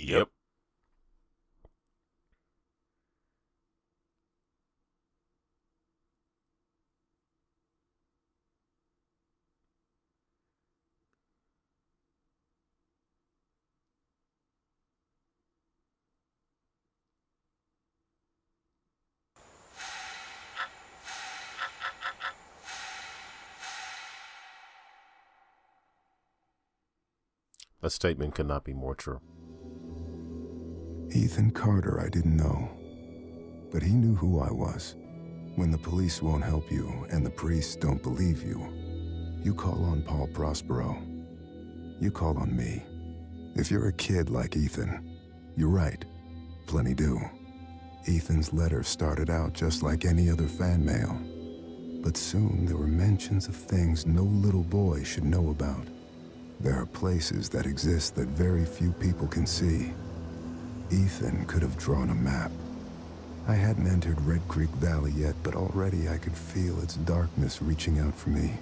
Yep. That statement could not be more true. Ethan Carter, I didn't know. But he knew who I was. When the police won't help you and the priests don't believe you, you call on Paul Prospero. You call on me. If you're a kid like Ethan, you're right. Plenty do. Ethan's letter started out just like any other fan mail. But soon there were mentions of things no little boy should know about. There are places that exist that very few people can see. Ethan could have drawn a map. I hadn't entered Red Creek Valley yet, but already I could feel its darkness reaching out for me.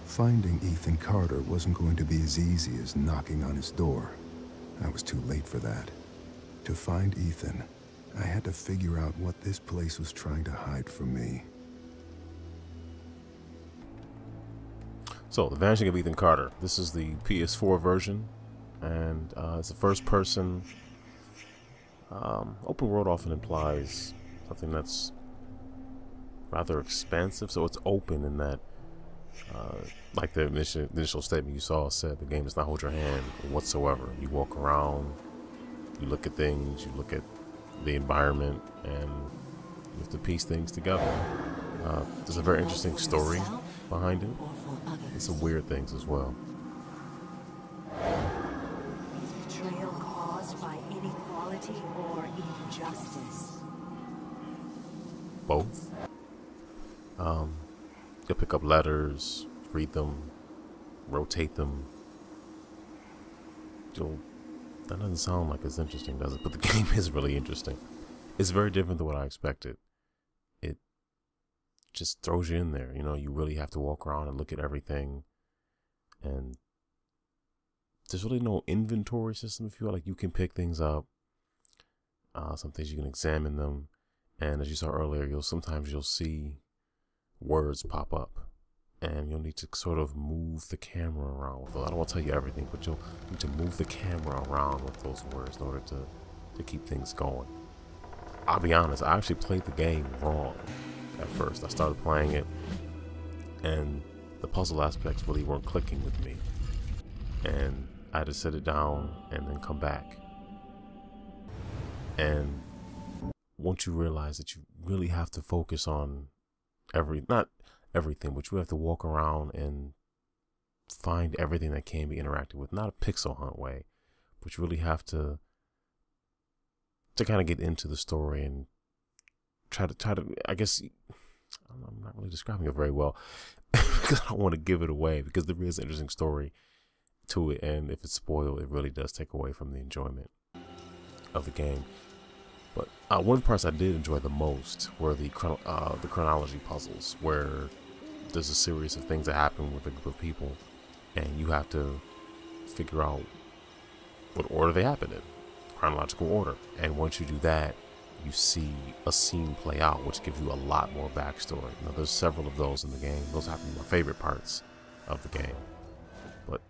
Finding Ethan Carter wasn't going to be as easy as knocking on his door. I was too late for that. To find Ethan, I had to figure out what this place was trying to hide from me. So, The Vanishing of Ethan Carter. This is the PS4 version, and it's a first-person open world. Often implies something that's rather expansive, so it's open in that, like the initial statement you saw said, the game does not hold your hand whatsoever. You walk around, you look at things, you look at the environment, and you have to piece things together. There's a very interesting story behind it. And some weird things as well. Is betrayal caused by inequality or injustice? Both. You'll pick up letters, read them, rotate them. That doesn't sound like it's interesting, does it? But the game is really interesting. It's very different than what I expected. It just throws you in there. You know, you really have to walk around and look at everything. And there's really no inventory system, if you will. Like, you can pick things up. Some things you can examine them. And as you saw earlier, sometimes you'll see words pop up. And you'll need to sort of move the camera around with those. I don't want to tell you everything, but you'll need to move the camera around with those words in order to keep things going. I'll be honest, I actually played the game wrong at first. I started playing it, and the puzzle aspects really weren't clicking with me. And I had to set it down and then come back. And once you realize that you really have to focus on not everything, but you have to walk around and find everything that can be interacted with. Not a pixel hunt way, but you really have to kind of get into the story and try to, I guess, I'm not really describing it very well because I don't want to give it away, because there is an interesting story to it, and if it's spoiled, it really does take away from the enjoyment of the game. But one of the parts I did enjoy the most were the chronology puzzles, where there's a series of things that happen with a group of people, and you have to figure out what order they happen in, chronological order. And once you do that, you see a scene play out, which gives you a lot more backstory. Now, there's several of those in the game. Those happen to be my favorite parts of the game. But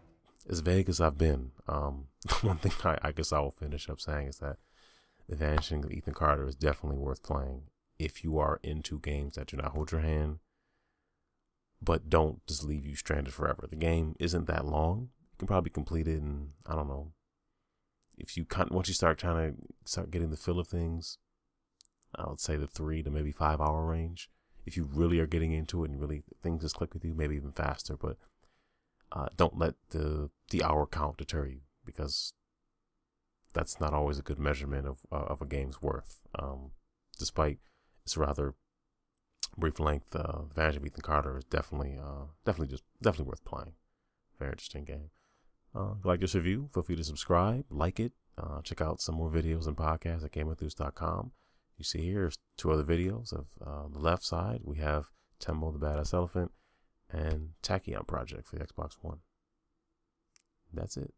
as vague as I've been, one thing I guess I will finish up saying is that The Vanishing of Ethan Carter is definitely worth playing if you are into games that do not hold your hand, but don't just leave you stranded forever. The game isn't that long. You can probably complete it in, I don't know, once you start getting the feel of things, I would say the 3 to maybe 5 hour range. If you really are getting into it and really things just click with you, maybe even faster. But don't let the hour count deter you, because that's not always a good measurement of a game's worth. Despite its rather brief length, The Vanishing of Ethan Carter is definitely worth playing. Very interesting game. If you like this review, feel free to subscribe, like it, check out some more videos and podcasts at GameEnthus.com. You see here 2 other videos. Of the left side, we have Tembo the Badass Elephant and Tachyon Project for the Xbox One. That's it.